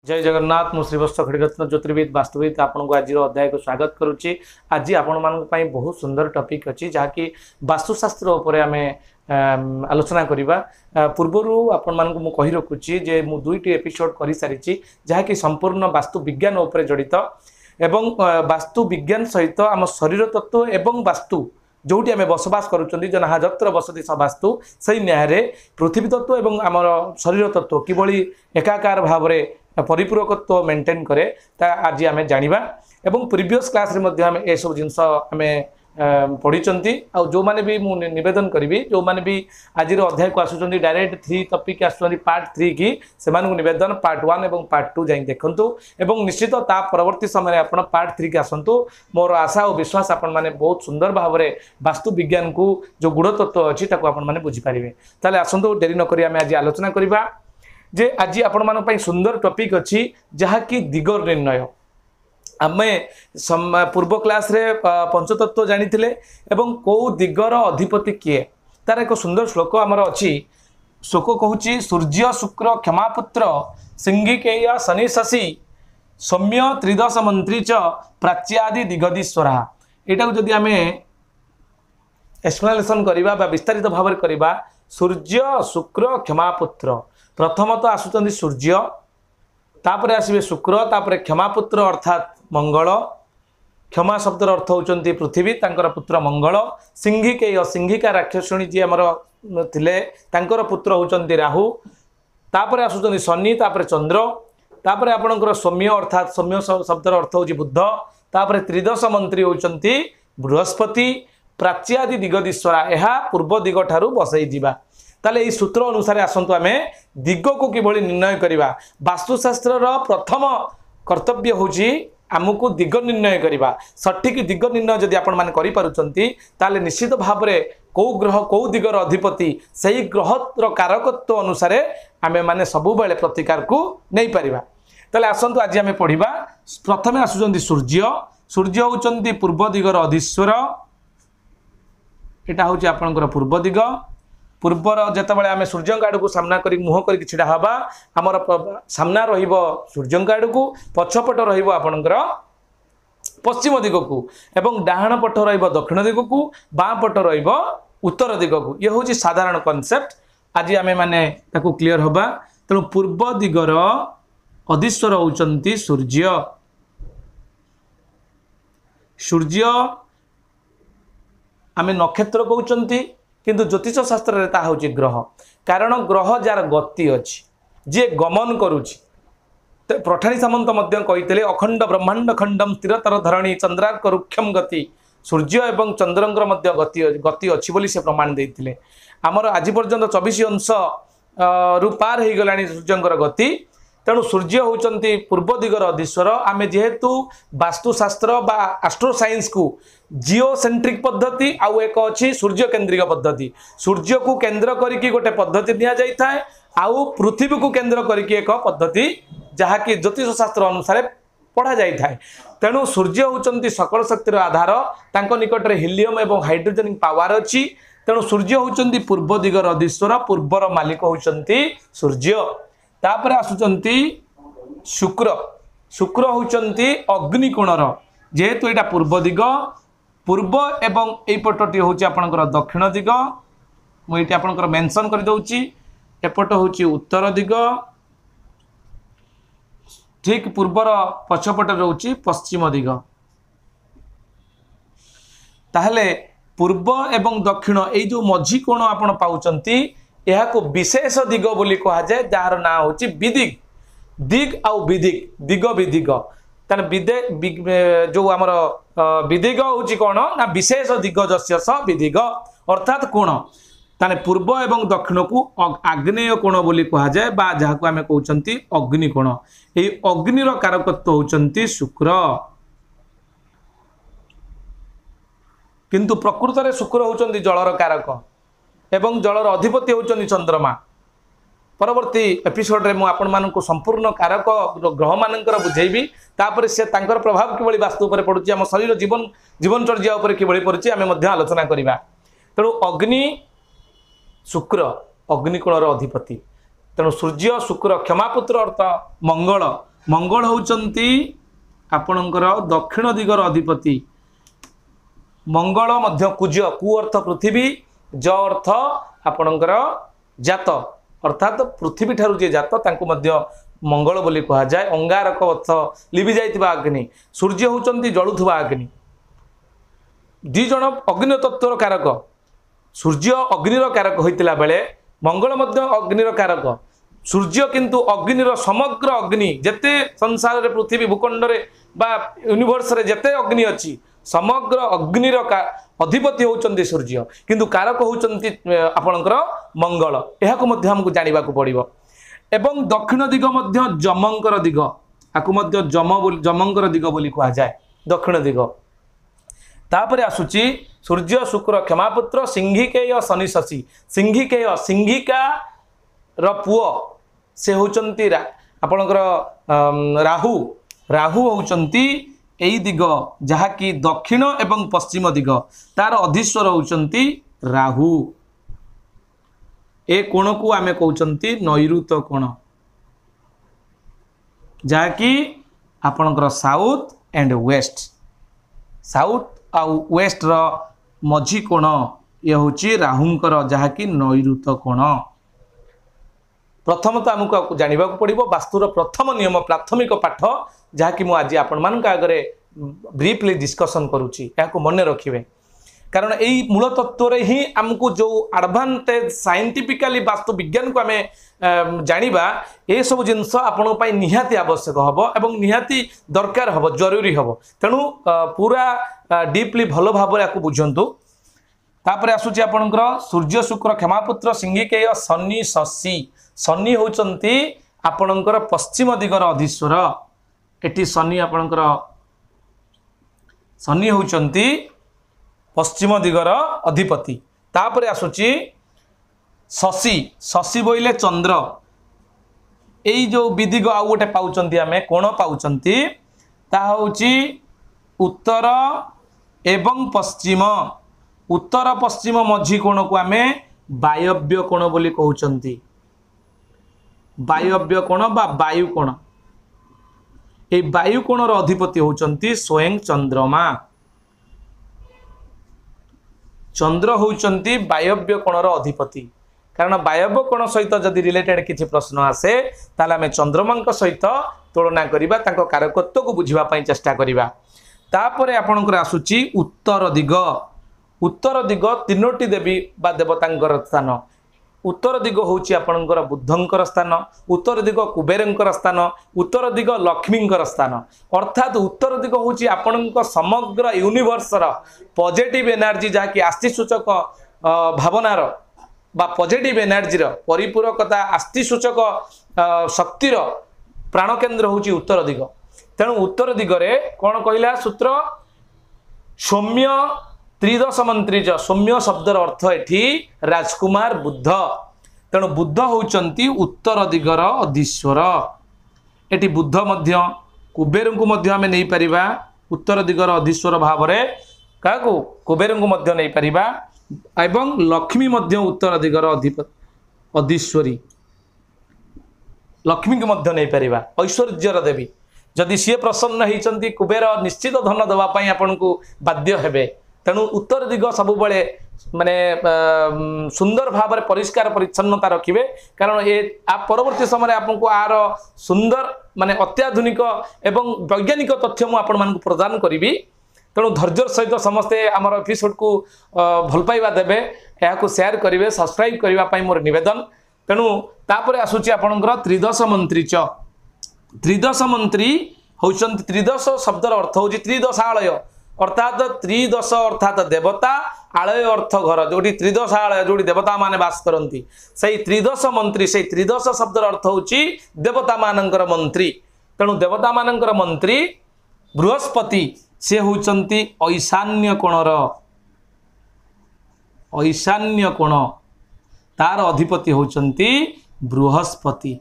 जय जगन्नाथ मु श्रीवत्स खड़ीरत्न ज्योतिर्विद वास्तुविद आपन को आज अध्याय को स्वागत करुच्ची। आज आपण मान बहुत सुंदर टॉपिक अच्छी जहाँकि वास्तुशास्त्र उपर आम आलोचना करवा पूर्वर आपण मान को कही रखुची जे मु दुईटी एपिसोड कर सारी जहाँकि संपूर्ण वास्तु विज्ञान उपर जड़ित एवं वास्तु विज्ञान सहित आम शरीर तत्व एवं वास्तु जोटी आम बसवास करुँच जहाँ जत्र बसती स वास्तु से न्याय पृथ्वी तत्व एवं आम शरीर तत्व किभली एकाकार भाव में परिपूरकत्व मेंटेन करे ता आज आम जानिबा एवं प्रीवियस क्लास रे मध्य आम ए सब जिनस आम पढ़ी आ जो माने भी मु निवेदन करी जो माने भी आज अध्याय को आसुचंदी डायरेक्ट 3 टॉपिक आसुचंदी पार्ट 3 की सेमान को निवेदन पार्ट 1 एवं पार्ट 2 जाई देखंतु एवं निश्चित ता परवर्ती समय आपण पार्ट 3 के आसंतु मोर आशा और विश्वास आपण माने बहुत सुंदर भाव में वास्तु विज्ञान को जो गुण तत्व अछि ताको आपण माने बुझी पारिबे। ताले आसंतु डेरी न करी आम आज आलोचना करबा जे आज आपण मान पई सुंदर टॉपिक अच्छी जहाँकि दिग निर्णय आम पूर्व क्लास रे पंचतत्व जानी एवं कौ दिगर अधिपति किए तार एक सुंदर श्लोक आमर अच्छी श्लोक कहूँ सूर्य शुक्र क्षमापुत्र सिंहिकेय शनि शशि सौम्य त्रिदश मंत्री च प्राच्यादि दिगदीश्वरा यहाँ जदि आम एक्सप्लेनेशन करवा विस्तारित भाव में करवा सूर्य शुक्र क्षमापुत्र प्रथमतः आसुचंदी सूर्य तापर आसवे शुक्र तापर क्षमापुत्र अर्थात मंगल क्षमा शब्दर अर्थ होचंती पृथ्वी तांकर पुत्र मंगल सिंहिकेय सिंहिका राक्षसुणी जी आमर थिले तांकर पुत्र होचंती राहु तापर आसुचंदी शनि तापर चंद्र तापर आपणकर सौम्य अर्थात सौम्य शब्दर अर्थ होची बुद्ध तापर त्रिदश मंत्री होचंती बृहस्पति प्राच्यादि दिगदीश्वरा यह पूर्व दिग ठारू बसई जीवा ताले ई सूत्र अनुसार आसंतु आमे दिग को किभली निर्णय करिबा वास्तुशास्त्र प्रथम कर्तव्य होची आमको दिग निर्णय करिबा सठिक दिग निर्णय जदि आपण माने करि पारुचंती ताले निश्चित भाव रे को ग्रह को दिगर अधिपति सही ग्रहर कारकत्व अनुसार आमे माने सबु बेले प्रतिकार को नै परिबा। ताले आसंतु आज आमे पढिबा प्रथमे आसुचंती सूर्य सूर्य होचंती पूर्व दिगर अधीश्वर एटा होची आपनकर पूर्व दिग पूर्वर जितेबाला आम सूर्य आड़ को सामना कर मुह कर छिड़ा हवा आमर सामना सूर्य आड़ को पछपट रपर पश्चिम दिग को एवं डाहाण पट दक्षिण दिग को बाँ पट उत्तर दिग को ये हूँ साधारण कॉन्सेप्ट आज आम मैंने क्लीयर हवा तेणु पूर्व दिगर अधीश्वर होचंती सूर्य सूर्य आम नक्षत्र कहते किंतु ज्योतिष शास्त्र रे ता होची ग्रह कारण ग्रह जार गति अच्छी जे गमन करुची पठाणी सामंत मध्य कही अखंड ब्रह्मांड खंडम स्थिरतर धरणी चंद्रार्क रुक्षम गति सूर्य एवं चंद्रंकर मध्य गति अच्छी बोली से प्रमाण देते आमर आज पर्यंत 24 अंश रु पार हो गला सूर्यंकर गति तेणु सूर्य होचंती पूर्व दिगर अधीश्वर आम जेहेतु वास्तुशास्त्र बा एस्ट्रो साइंस को जिओसेंट्रिक पद्धति आउ एक अच्छी सूर्य केंद्रिक पद्धति सूर्य को केंद्र करके गोटे पद्धति दि जाए आउ पृथ्वी को केंद्र करके एक पद्धति जहाँकि ज्योतिष शास्त्र अनुसार पढ़ा जाए तेणु सूर्य होचंती सकल शक्तिर आधार तांको निकट में हिलियम एवं हाइड्रोजन पावर अच्छी तेणु सूर्य होचंती पूर्व दिगर अधीश्वर पूर्वर मालिक होचंती सूर्य तापर आसुचंती शुक्र शुक्र होचंती अग्निकोणर जेहेतु यहाँ पूर्व दिग पूर्व एवं यही पटटी हूँ आपंकर दक्षिण दिग मुझे आपंकर मेंशन कर दउची एपट हूँ उत्तर दिग ठीक पूर्वर पछपट रोची पश्चिम दिग ताहले पूर्व एवं दक्षिण यही जो मझी कोण आपण पाउचंती यह को विशेष दिग बोली कहा जाए जार ना हूँ विदिग दिग आउ विदिग दिग विदिग ताने विदे जो आमर विदिग हूँ कौन ना विशेष दिग्गजस्य स विदिग अर्थात कोण ताने पूर्व एवं दक्षिण को आग्नेय कोण बोली कहा जाए बा जहाँ को आम कहते अग्निकोण यही अग्निर कारकत्व होचंती शुक्र किंतु प्रकृत में शुक्र होचंती जलर कारक एवं जलर अधिपति होचंती चंद्रमा परवर्ती एपिसोड रे मु आपण मानक संपूर्ण कारक ग्रह मानकर बुझेबी तापर से तांकर प्रभाव किभली वास्तु पर पड़ुची आम शरीर जीवन जीवनचर्या उपर किभली पड़ुची आमे मध्य आलोचना करिबा तेणु अग्नि शुक्र अग्निकोणर अधिपति तेणु सूर्य शुक्र क्षमापुत्र अर्थ मंगल मंगल होउचंती आपणकर दक्षिण दिगर अधिपति मंगल मध्य कुज कु अर्थ पृथ्वी ज अर्थ आपणकर जात अर्थात पृथ्वी ठारू जे जात तांको मध्य मंगल बोली कहा जाए। अंगारक अर्थ लिभि जाइतिबा अग्नि सूर्य होउचंती जळुथुबा अग्नि दी जण अग्नि तत्वर कारक सूर्य अग्निर कारक होइतिला बेले मंगल मध्य अग्निर कारक सूर्य किंतु अग्निर समग्र अग्नि जेते संसार रे पृथ्वी भूखंड रे बा यूनिवर्स रे जेते अग्नि अछि समग्र अग्निर अधिपति होउचंती सूर्य किंतु कारक होउचंती आपणकर मंगल एहाको मध्य हमकु जानिबा को पड़िबो। एवं दक्षिण दिग मध्य जमंकर दिग आकु मध्य जमंकर दिग बोली कहा जाए दक्षिण दिग। तापरे आसुची सूर्य शुक्र क्षमापुत्र सिंहिकेय शनि शशि सिंहिकेय सिंहिका र पुओ से होचंती आपणकर राहु राहु होचंती एई दिग जहाँकि दक्षिण एवं पश्चिम दिग तार अधीश्वर होचंती राहु ए कोण को आमे कहउचंती नैऋत कोण जहाँकि आपणकर साउथ एंड वेस्ट साउथ आउ वेस्ट र मझी कोण ये होची राहुंकर जहाँकि नैऋत कोण। प्रथम तो आमको जानिबा को पड़िबो वास्तुर प्रथम नियम प्राथमिक पाठ जहाँकि मु आज आपण मान आगे ब्रीफली डिस्कसन करुच्ची या मन रखिए कारण यही मूल तत्व ही आमको जो एडवांटेज साइंटिफिकली वास्तु विज्ञान को आम जानिबा ये सब जिनस आपण निहाती आवश्यक हम एवं निहाती दरकार हम जरूरी हम तेणु पूरा डीपली भल भाव या बुझंतु। तापर आसुची आपणकर सूर्य शुक्र क्षमापुत्र सिंहिकेय शनि शशि शनि होचंती आपणकर पश्चिम दिगर अधीश्वर एटी शनि आपणकर शनि होचंती पश्चिम दिगर अधिपति। तापर आसुची शशि शशि बोइले चंद्र एई जो विदिग आउ गोटे पाउचंती आमे कोण पाउचंती ता होची उत्तर एवं पश्चिम उत्तर पश्चिम मझी कोण को आमे वायव्य कोण बोली कहउचंती वायव्य कोण बा वायु कोण ए वायु कोणर अधिपति होचंती स्वयं चंद्रमा चंद्र होचंती वायव्य कोणर अधिपति कारण वायव्य कोण सहित जदि रिलेटेड किछि प्रश्न आसे ताले आमे चंद्रमा सहित तुलना करिबा तांको कारकत्व को बुझिबा पई चेष्टा करिबा। तापरे आपणकर आसुची उत्तर दिग तीनोटी देवी बा देवतांकर स्थान उत्तर दिग होची आपणकर बुद्धंकर स्थान उत्तर दिग कुबेरंकर स्थान उत्तर दिग लक्ष्मींकर स्थान अर्थात उत्तर दिग होची आपणक समग्र यूनिवर्स रा पॉजिटिव एनर्जी जहाँकि आस्ति सूचक भावनार बा पॉजिटिव एनर्जी रो परिपूरकता आस्ति सूचक शक्तिर प्राण केन्द्र होची उत्तर दिग। तेणु उत्तर दिगरे कौन कहला सूत्र सौम्य त्रिदश मंत्री सौम्य शब्दर अर्थ एठी राजकुमार बुद्ध तेणु बुद्ध होचंती उत्तर दिगर अधीश्वर एठी बुद्ध मध्य कुबेर को मध्य आमे नहीं परिबा उत्तर दिगर अधीश्वर भाव रे काको कुबेर को मध्य नहीं परिबा एवं लक्ष्मी मध्य उत्तर दिगर अधीश्वरी लक्ष्मी को मध्य नहीं परिबा ऐश्वर्यर देवी जदि सी प्रसन्न होती कुबेर निश्चित धन देवाई आपन को बाध्य हेबे तेणु उत्तर दिग सब बड़े माने सुंदर भाव में परिष्कार परिच्छन्नता रखिए कारण ये परवर्ती समय आपको आर सुंदर माने अत्याधुनिक एवं वैज्ञानिक तथ्य मुझे आपण मानक प्रदान करी तेणु धैर्य सहित समस्ते आम एपिसोड को भल पाइबा देवे या शेयर करेंगे सब्सक्राइब करने मोर निवेदन। तेणु तापर आसूची आपणकर त्रिदश मंत्री त्रिदश मंत्री होचंती त्रिदश शब्दर अर्थ होची त्रिदशालय अर्थात त्रिदश अर्थात देवता आलय अर्थ घर जोटी त्रिदशालय जोटी देवता माने बास करती से त्रिदश मंत्री से त्रिदश शब्दर अर्थ होची देवता मानकर मंत्री तेणु देवता मानकर मंत्री बृहस्पति से होचंती ईशान्य कोण तार अधिपति होचंती बृहस्पति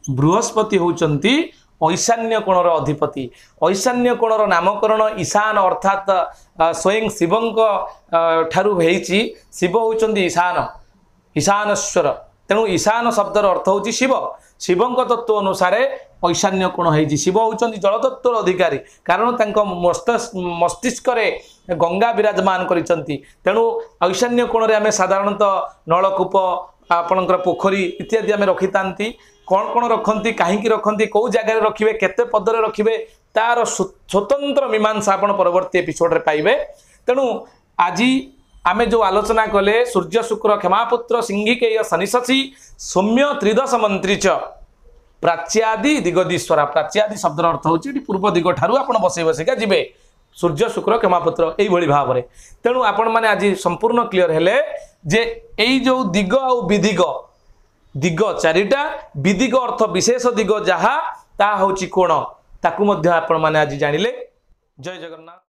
बृहस्पति होचंती ईशान्य कोणर अधिपति ईशान्य कोणर नामकरण ईशान अर्थात स्वयं शिवंक ठारू हेची शिव होचंती ईशान ईशानेश्वर तेणु ईशान शब्दर अर्थ हूँ शिव शिवंक तत्व अनुसार ईशान्य कोण है शिव होउचंदी जल तत्वर अधिकारी कारण तांको मस्तिष्क गंगा विराजमान करिसंती तेणु ईशान्य कोण आम साधारणतः नलकूप आपणकर पोखरी इत्यादि आम रखी था कौन कौन रखती कहीं रखती कौ जगार रखिए केते पदरे रखिए तार स्वतंत्र मीमांसा आपण परवर्ती एपिसोड रे पाइबे। तेणु आज आमे जो आलोचना कले सूर्य शुक्र क्षमापुत्र सिंहिकेय शनिशशी सौम्य त्रिदश मंत्री च प्राच्यादि दिगदीश्वरा प्राच्यादि शब्द अर्थ होची पूर्व दिग ठारू आपण बसई बसैका जिवे सूर्य शुक्र क्षमापुत्र यही भाव में। तेणु आपण माने आज संपूर्ण क्लियर हेले जे एई जो दिग आ विदिग दिग चारिटा विदिग अर्थ विशेष दिग जहा ता होची कोण ताकू मध्य आपण माने आज जानिले। जय जगन्नाथ।